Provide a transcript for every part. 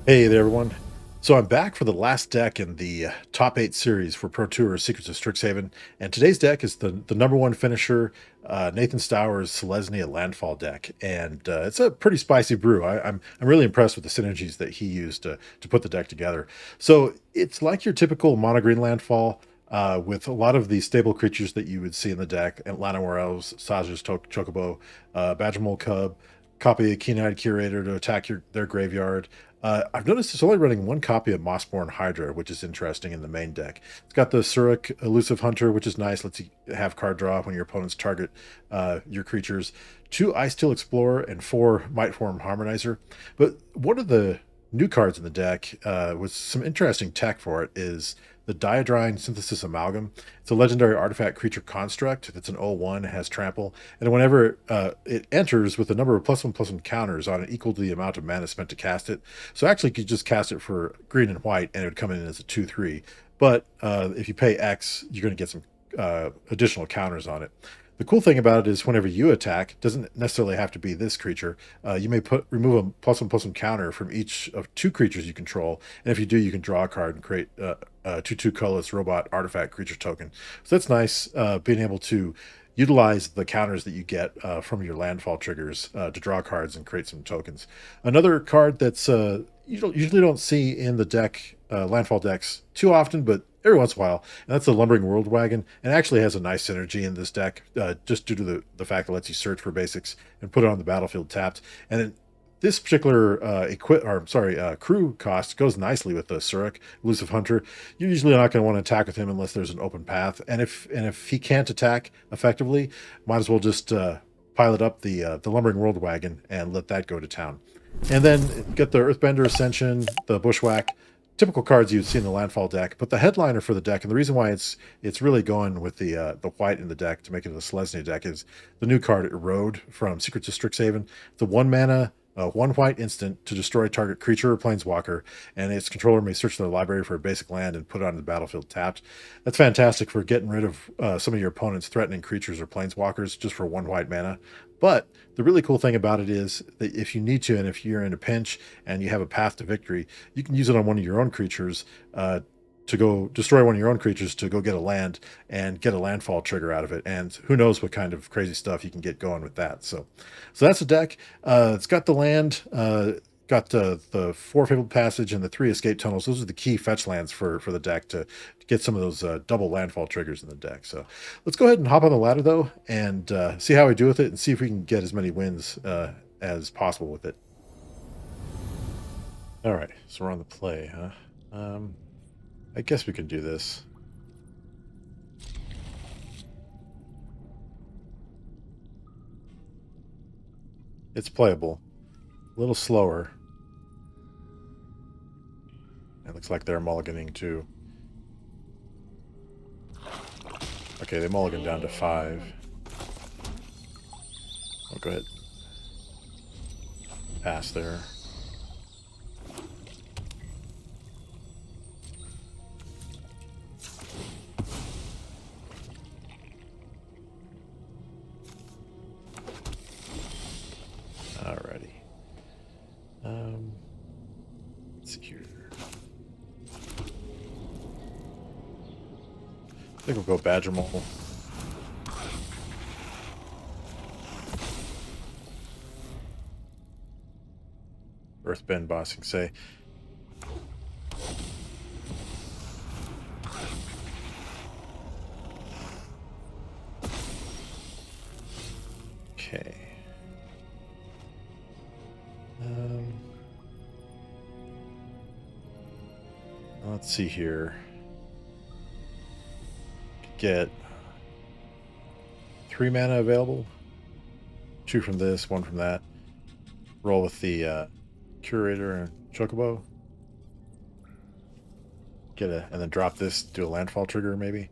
Hey there, everyone. So I'm back for the last deck in the top 8 series for Pro Tour Secrets of Strixhaven, and today's deck is the number one finisher, Nathan Steuer's Selesnya Landfall deck, and it's a pretty spicy brew. I'm really impressed with the synergies that he used to put the deck together. So it's like your typical mono green landfall. With a lot of the stable creatures that you would see in the deck, Atlanta Elves, Saja's Chocobo, Badgermole Cub, copy a Keen-Eyed Curator to attack their graveyard. I've noticed it's only running one copy of Mossborn Hydra, which is interesting in the main deck. It's got the Surik Elusive Hunter, which is nice, lets you have card draw when your opponents target your creatures. 2 Ice Steel Explorer and 4 Might Form Harmonizer. But one of the new cards in the deck with some interesting tech for it is the Dyadrine Synthesis Amalgam. It's a legendary artifact creature construct that's an 0/1, has trample, and whenever it enters with a number of +1/+1 counters on it equal to the amount of mana spent to cast it. So actually, you could just cast it for green and white, and it would come in as a 2/3. But if you pay X, you're going to get some additional counters on it. The cool thing about it is whenever you attack, it doesn't necessarily have to be this creature. You may remove a +1/+1 counter from each of 2 creatures you control, and if you do, you can draw a card and create a 2/2 colorless robot artifact creature token. So that's nice, being able to utilize the counters that you get from your landfall triggers to draw cards and create some tokens. Another card that's usually don't see in the deck, landfall decks too often, but every once in a while, and that's the Lumbering World Wagon, and actually has a nice synergy in this deck, just due to the fact that it lets you search for basics and put it on the battlefield tapped. And then this particular crew cost goes nicely with the Surik Elusive Hunter. You're usually not going to want to attack with him unless there's an open path, and if he can't attack effectively, might as well just pilot up the Lumbering World Wagon and let that go to town. And then get the Earthbender Ascension, the Bushwhack, typical cards you'd see in the landfall deck. But the headliner for the deck, and the reason why it's really going with the white in the deck to make it a Selesnya deck, is the new card Erode from Secrets of Strixhaven. It's a 1 mana, 1 white instant to destroy target creature or planeswalker, and its controller may search their library for a basic land and put it on the battlefield tapped. That's fantastic for getting rid of some of your opponent's threatening creatures or planeswalkers just for 1 white mana. But the really cool thing about it is that if you need to, and if you're in a pinch and you have a path to victory, you can use it on one of your own creatures to go destroy one of your own creatures to go get a land and get a landfall trigger out of it. And who knows what kind of crazy stuff you can get going with that. So that's a deck. It's got the land, got the 4 Fabled Passage and the 3 Escape Tunnels. Those are the key fetch lands for the deck to get some of those double landfall triggers in the deck. So let's go ahead and hop on the ladder, though, and see how we do with it and see if we can get as many wins as possible with it. All right, so we're on the play, huh? I guess we can do this. It's playable. A little slower. It looks like they're mulliganing too. Okay, they mulligan down to 5. I'll go ahead. Pass there. Alrighty. Let's see here. I think we'll go Badgermole. Earthbend Bossing Say. Okay. Let's see here. Get 3 mana available. 2 from this, 1 from that. Roll with the Curator and Chocobo. And then drop this, do a landfall trigger maybe.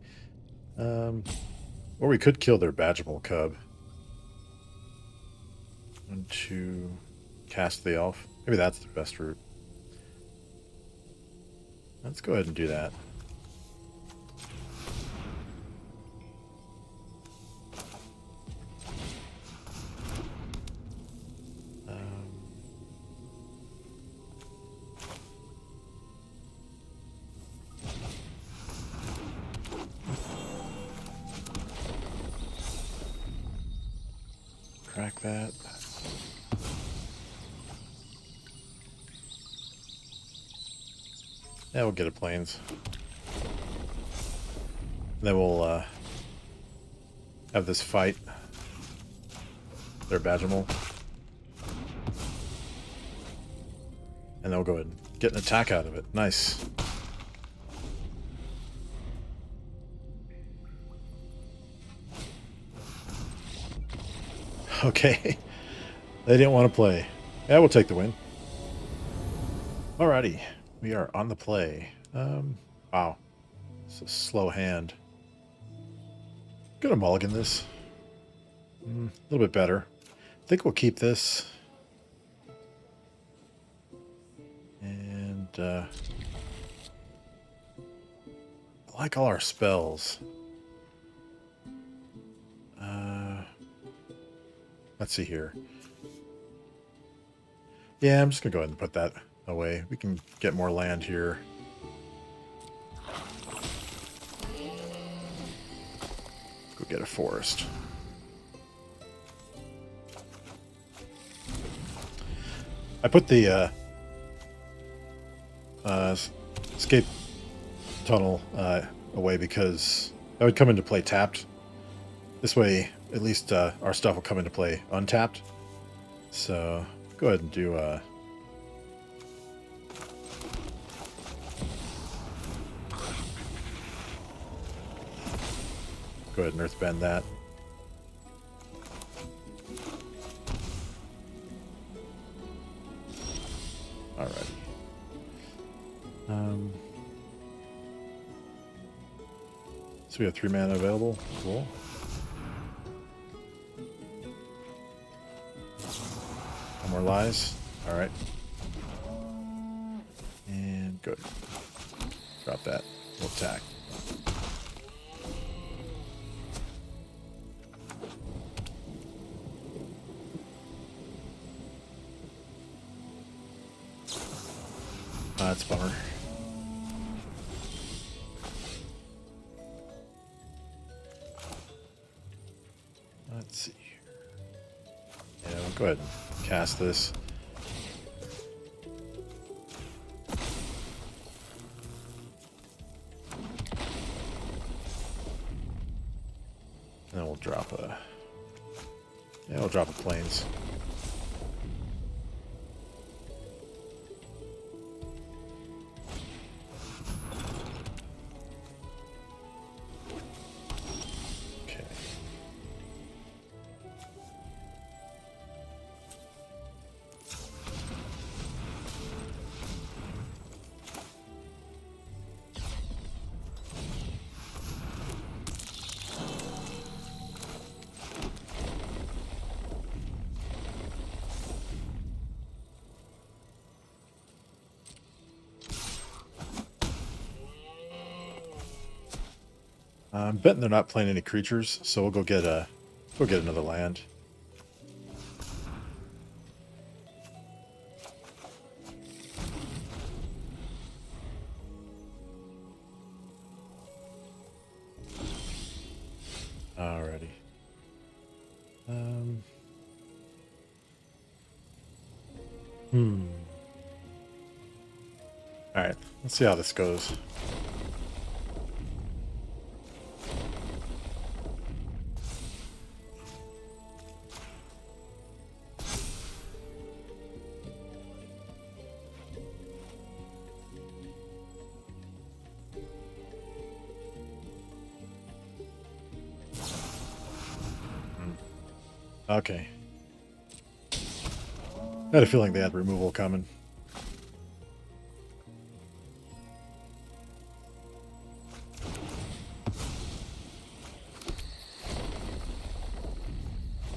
Or we could kill their Badgermole Cub. 1, 2, cast the elf. Maybe that's the best route. Let's go ahead and do that. crack that. Yeah, we'll get it plains. Then we'll have this fight. Their Badgermole. And then we'll go ahead and get an attack out of it. Nice. Okay. They didn't want to play. Yeah, we'll take the win. Alrighty. We are on the play. Wow. It's a slow hand. Gonna mulligan this. A little bit better. I think we'll keep this. And I like all our spells. Let's see here. Yeah, I'm just gonna go ahead and put that away. We can get more land here. Go get a forest. I put the escape tunnel away because that would come into play tapped. This way, at least our stuff will come into play untapped. So go ahead and do go ahead and earthbend that. Alrighty. So we have 3 mana available. Cool. No more lies. Alright. And good. Drop that. We'll attack. That's a bummer. Let's see here. Yeah, we'll go ahead and cast this. And then we'll drop a... Yeah, we'll drop a plains. I'm betting they're not playing any creatures, so we'll go get another land. Alrighty. Alright, let's see how this goes. Okay. I had a feeling they had removal coming.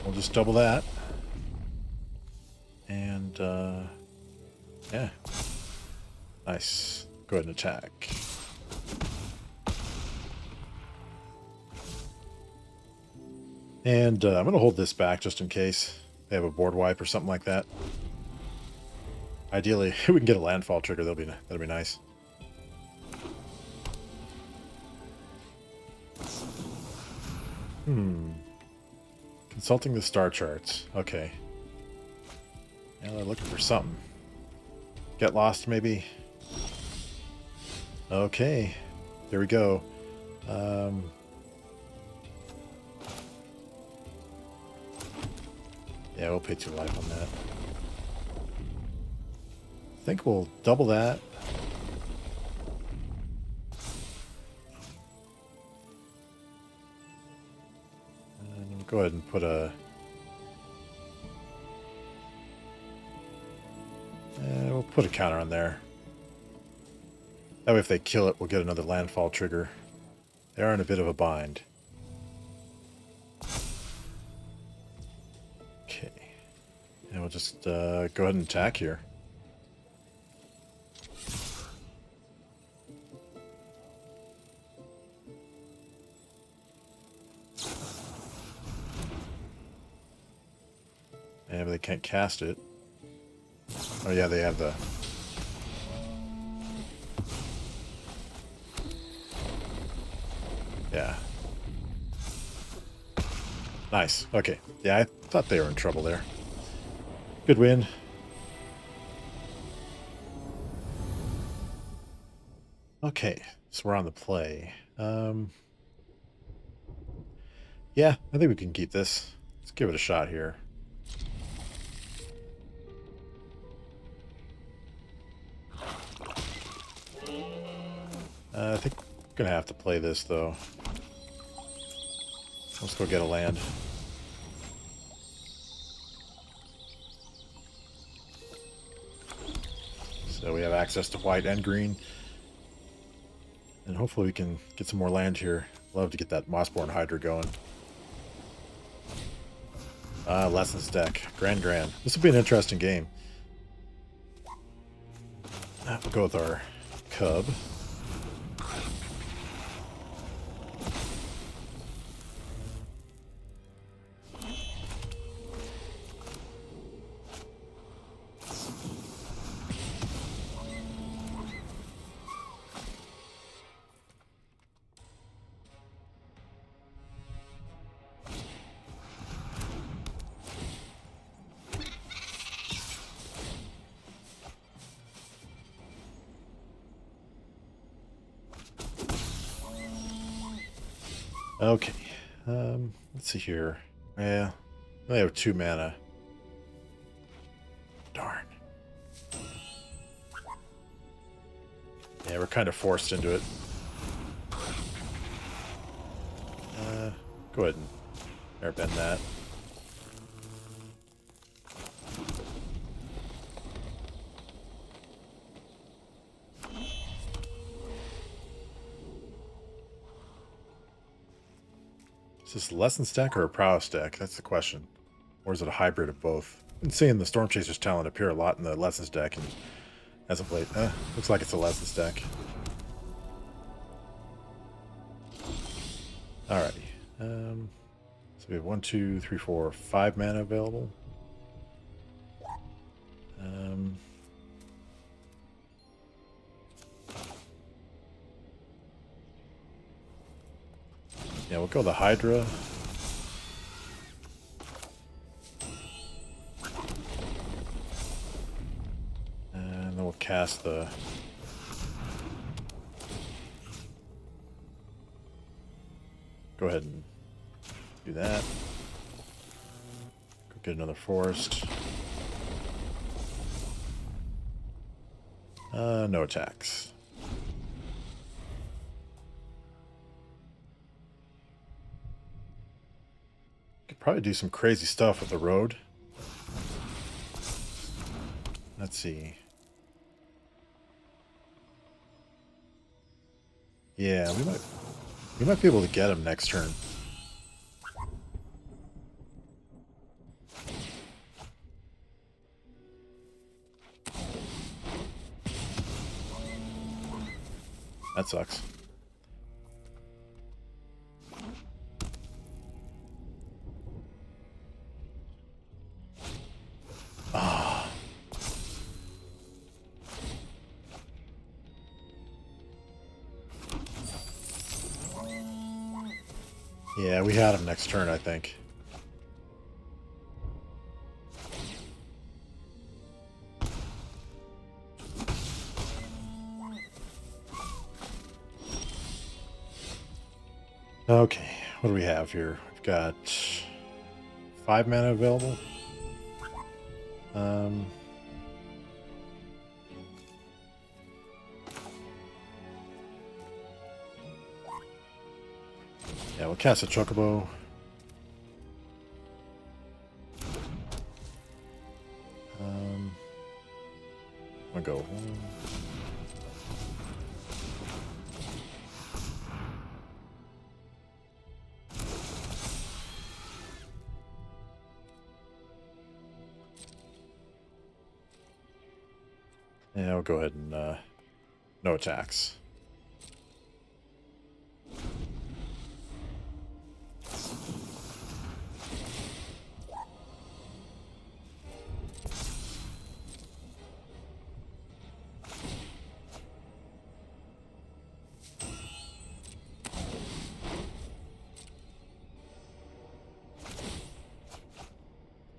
We'll just double that. And, yeah. Nice. Go ahead and attack. And I'm going to hold this back just in case they have a board wipe or something like that. Ideally, we can get a landfall trigger. That'll be nice. Consulting the star charts. Okay. Yeah, they're looking for something. Get lost, maybe? Okay. There we go. Yeah, we'll pay 2 life on that. I think we'll double that. And go ahead and put a... we'll put a counter on there. That way if they kill it, we'll get another landfall trigger. They are in a bit of a bind. Okay. And we'll just go ahead and attack here. Yeah, but they can't cast it. Oh yeah, they have the... Yeah. Nice. Okay. Yeah, I thought they were in trouble there. Good win. Okay, so we're on the play. Yeah, I think we can keep this. Let's give it a shot here. I think we're going to have to play this, though. Let's go get a land. So we have access to white and green. And hopefully we can get some more land here. Love to get that Mossborn Hydra going. Lessons deck. Grand. This will be an interesting game. We'll go with our Cub. Okay, let's see here. Yeah, they have 2 mana. Darn. Yeah, we're kind of forced into it. Go ahead and airbend that. Is this a Lessons deck or a Prowess deck? That's the question. Or is it a hybrid of both? I've been seeing the Stormchaser's talent appear a lot in the Lessons deck, and as of late, looks like it's a Lessons deck. Alrighty. So we have 1, 2, 3, 4, 5 mana available. Yeah, we'll go the Hydra. And then we'll cast the... Go ahead and do that. Go get another forest. No attacks. Could probably do some crazy stuff with the Erode. Let's see. Yeah, we might be able to get him next turn. That sucks. Ah. Yeah, we had him next turn, I think. Okay, what do we have here? We've got 5 mana available. Yeah, we'll cast a Chocobo. I'm gonna go. Yeah, I'll go ahead and no attacks.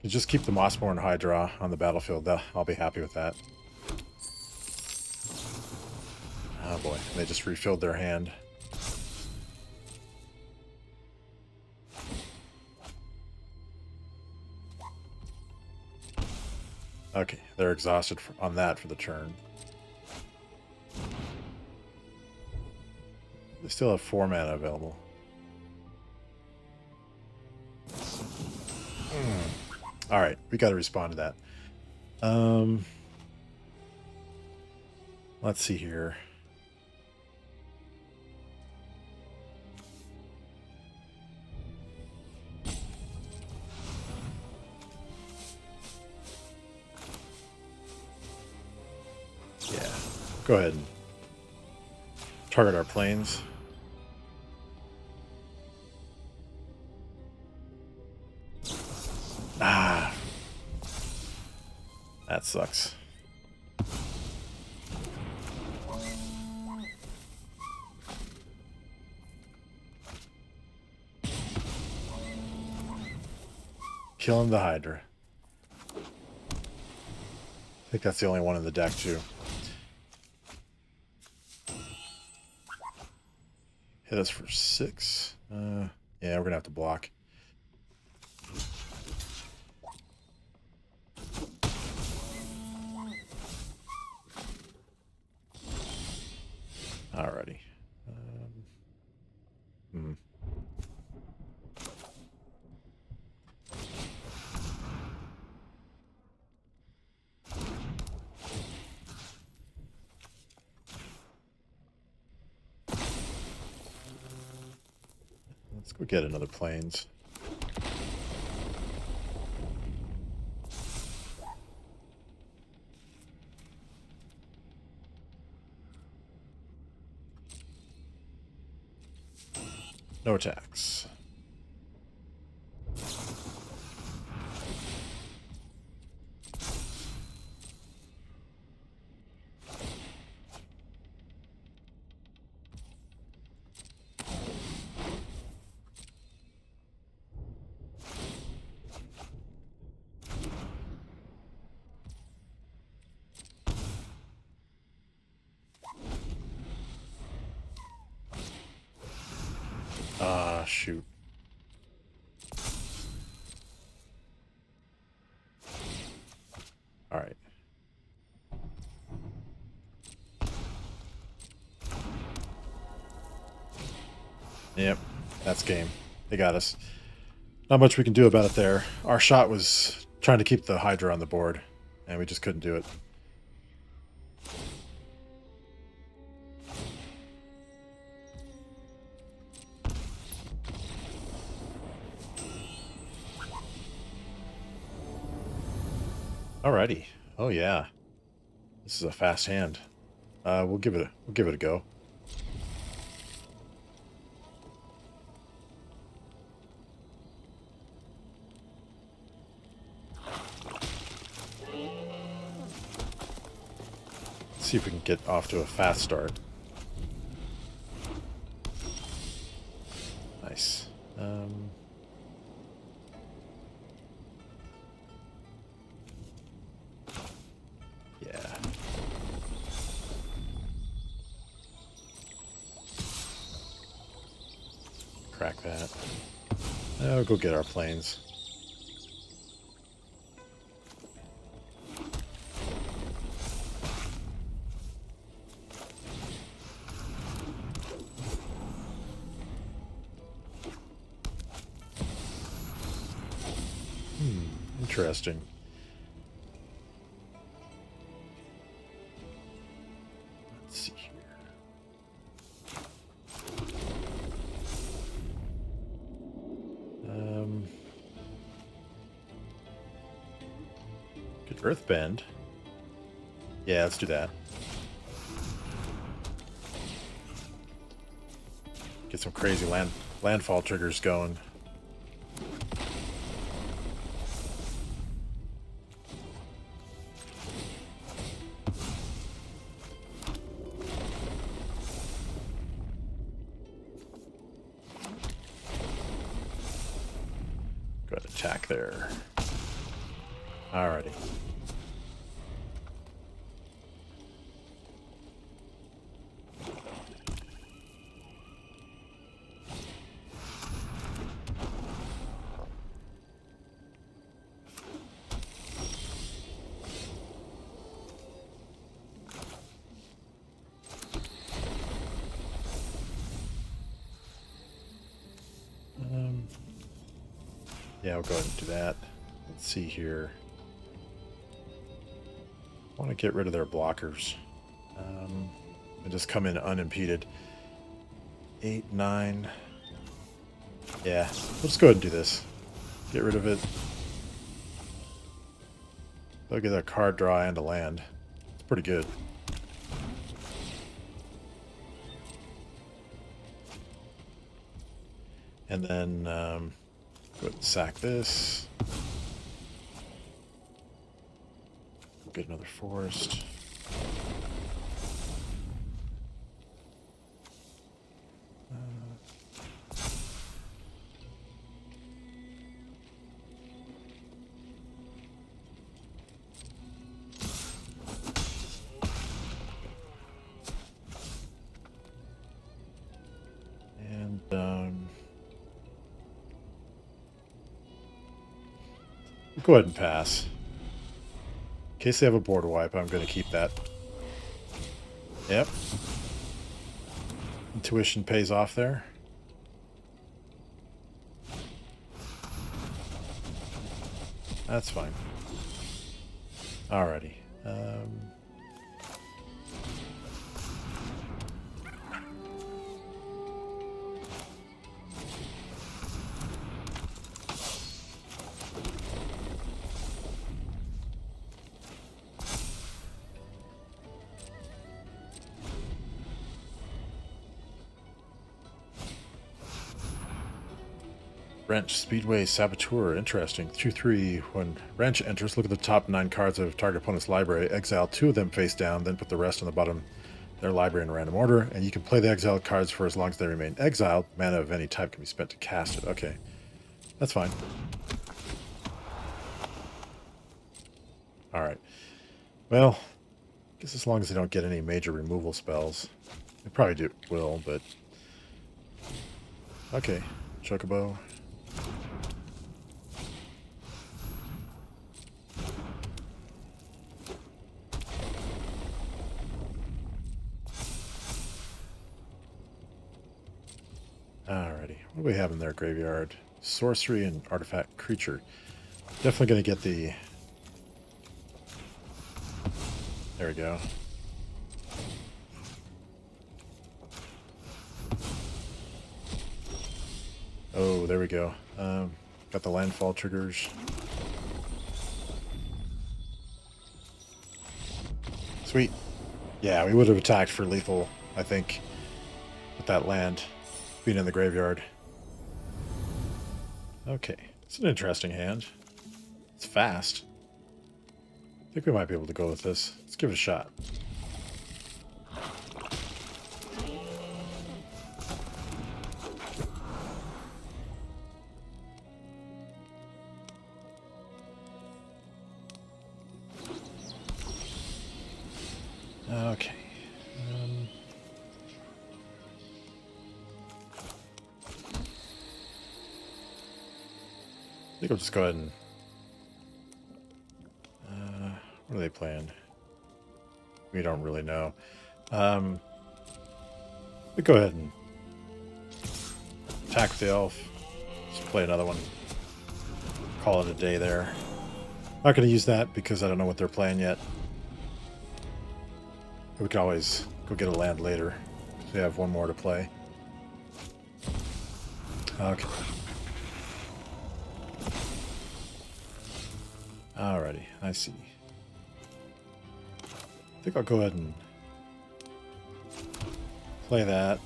You just keep the Mossborn Hydra on the battlefield. I'll be happy with that. Oh boy, they just refilled their hand. Okay, they're exhausted on that for the turn. They still have 4 mana available. All right, we got to respond to that. Let's see here. Yeah, go ahead and target our planes. Ah, that sucks. Killing the Hydra. I think that's the only one in the deck, too. Hit us for 6. Yeah, we're going to have to block. Alrighty. Let's go get another planes. No attacks. Shoot. All right. Yep, that's game. They got us. Not much we can do about it there. Our shot was trying to keep the Hydra on the board, and we just couldn't do it. Alrighty. Oh yeah. This is a fast hand. We'll give it a go. Let's see if we can get off to a fast start. Nice. Yeah. crack that. Oh, go get our planes. Interesting. Let's see here. Good Earthbend. Yeah, let's do that. Get some crazy landfall triggers going. Go ahead and attack there. Alrighty. Yeah, I'll go ahead and do that. Let's see here. I want to get rid of their blockers. And just come in unimpeded. 8, 9. Yeah, let's go ahead and do this. Get rid of it. They'll get a card draw and a land. It's pretty good. And then go ahead and sack this. Get another forest. Go ahead and pass. In case they have a board wipe, I'm going to keep that. Yep. Intuition pays off there. That's fine. Alrighty. Wrench, Speedway, Saboteur. Interesting. 2/3. When Wrench enters, look at the top 9 cards of target opponent's library. Exile 2 of them face down, then put the rest on the bottom of their library in random order. And you can play the exiled cards for as long as they remain exiled. Mana of any type can be spent to cast it. Okay. That's fine. Alright. Well, I guess as long as they don't get any major removal spells. They probably will, but... Okay. Chocobo. Alrighty, what do we have in their graveyard? Sorcery and artifact creature. Definitely going to get the... There we go. Oh, there we go. Got the landfall triggers. Sweet. Yeah, we would have attacked for lethal, I think, with that land being in the graveyard. Okay, it's an interesting hand. It's fast. I think we might be able to go with this. Let's give it a shot. Okay. think I'll just go ahead and... what are they playing? We don't really know. We'll go ahead and attack with the elf. Just play another one. Call it a day there. Not going to use that because I don't know what they're playing yet. We can always go get a land later. So we have one more to play. Okay. Alrighty, I see. I think I'll go ahead and play that.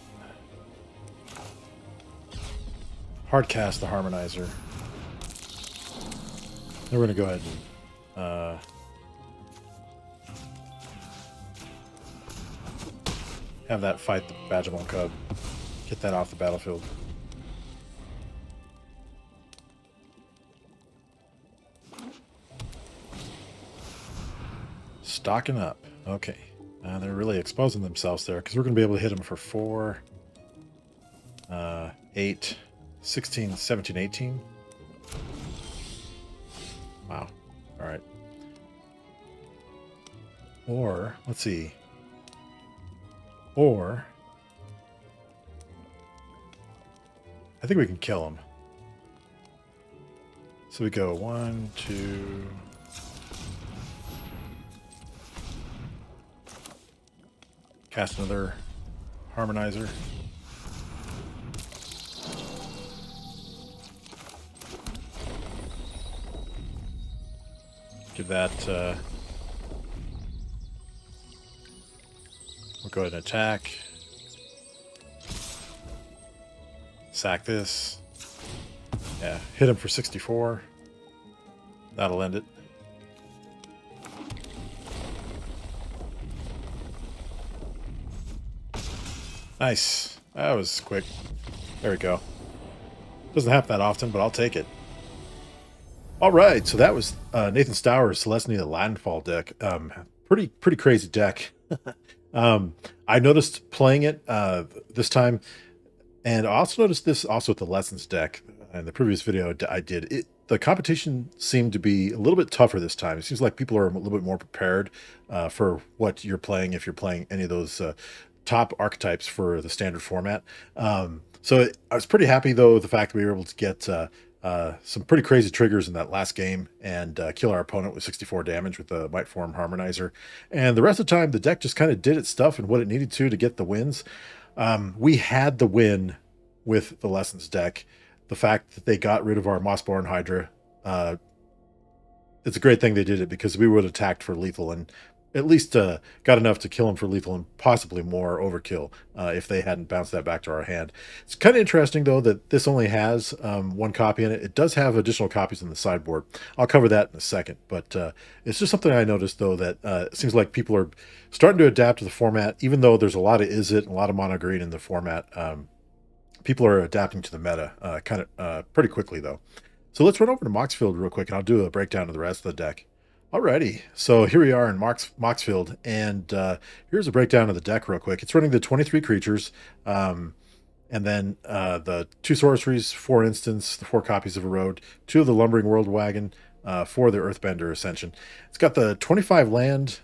Hardcast the Harmonizer. Then we're going to go ahead and have that fight the Bajamon Cub. Get that off the battlefield. Stocking up. Okay. They're really exposing themselves there because we're going to be able to hit them for 4, 8, 16, 17, 18. Wow. All right. Or, let's see. Or, I think we can kill them. So we go 1, 2... Cast another Harmonizer. Give that... we'll go ahead and attack. Sack this. Yeah, hit him for 64. That'll end it. Nice. That was quick. There we go. Doesn't happen that often, but I'll take it. All right, so that was Nathan Steuer's Selesnya Landfall deck. Pretty crazy deck. I noticed playing it this time, and I also noticed this also with the Lessons deck. In the previous video I did, the competition seemed to be a little bit tougher this time. It seems like people are a little bit more prepared for what you're playing if you're playing any of those top archetypes for the standard format. So I was pretty happy, though, the fact that we were able to get some pretty crazy triggers in that last game and kill our opponent with 64 damage with the Might Form Harmonizer. And the rest of the time, the deck just kind of did its stuff and what it needed to get the wins. We had the win with the Lessons deck. The fact that they got rid of our Mossborn Hydra, it's a great thing they did it because we would have attacked for lethal and at least got enough to kill him for lethal and possibly more overkill if they hadn't bounced that back to our hand. It's kind of interesting, though, that this only has one copy in it. It does have additional copies in the sideboard. I'll cover that in a second, but it's just something I noticed, though, that it seems like people are starting to adapt to the format, even though there's a lot of Izzet and a lot of mono green in the format. People are adapting to the meta kind of pretty quickly, though. So let's run over to Moxfield real quick, and I'll do a breakdown of the rest of the deck. Alrighty, so here we are in Moxfield, and here's a breakdown of the deck real quick. It's running the 23 creatures, and then the 2 sorceries, 4 instants, the 4 copies of Erode, 2 of the Lumbering World Wagon, 4 of the Earthbender Ascension. It's got the 25 land,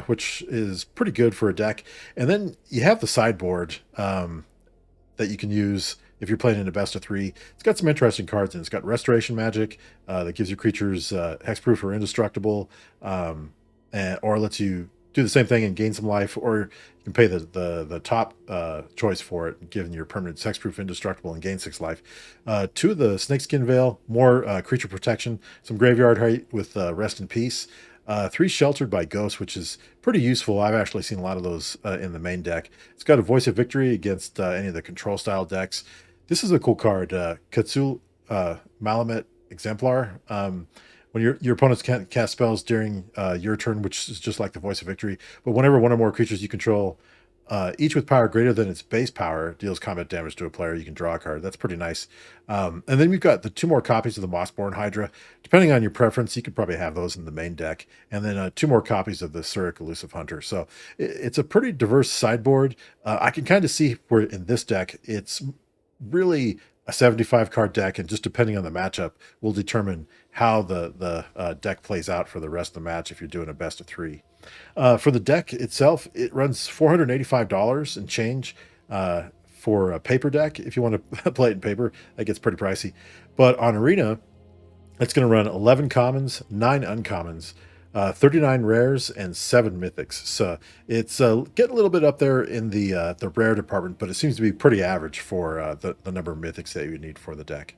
which is pretty good for a deck, and then you have the sideboard that you can use if you're playing in a best of 3. It's got some interesting cards in it. It's got Restoration Magic that gives your creatures hexproof or indestructible, or lets you do the same thing and gain some life, or you can pay the top choice for it, giving your permanent hexproof, indestructible, and gain 6 life. 2 of the Snakeskin Veil, more creature protection, some graveyard height with Rest in Peace. 3 Sheltered by Ghosts, which is pretty useful. I've actually seen a lot of those in the main deck. It's got a Voice of Victory against any of the control style decks. This is a cool card, Katsul Malamet Exemplar. When your opponents can't cast spells during your turn, which is just like the Voice of Victory, but whenever one or more creatures you control, each with power greater than its base power, deals combat damage to a player, you can draw a card. That's pretty nice. And then we've got the 2 more copies of the Mossborn Hydra. Depending on your preference, you could probably have those in the main deck. And then 2 more copies of the Surik Elusive Hunter. So it's a pretty diverse sideboard. I can kind of see where in this deck, it's really a 75 card deck, and just depending on the matchup will determine how the deck plays out for the rest of the match if you're doing a best of 3. For the deck itself, it runs $485 and change for a paper deck. If you want to play it in paper, that gets pretty pricey. But on Arena, it's going to run 11 commons, 9 uncommons, 39 rares, and 7 mythics. So it's getting a little bit up there in the rare department, but it seems to be pretty average for the number of mythics that you need for the deck.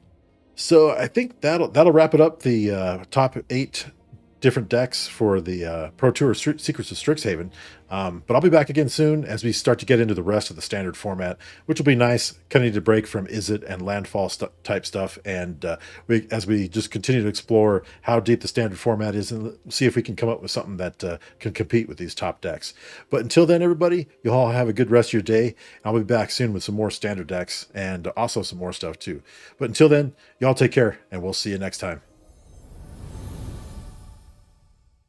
So I think that'll wrap it up. The top 8 different decks for the Pro Tour Secrets of Strixhaven. But I'll be back again soon as we start to get into the rest of the standard format, which will be nice. Kind of need to break from Izzet and Landfall type stuff, and as we just continue to explore how deep the standard format is, and see if we can come up with something that can compete with these top decks. But until then, everybody, you all have a good rest of your day. I'll be back soon with some more standard decks and also some more stuff too. But until then, y'all take care, and we'll see you next time.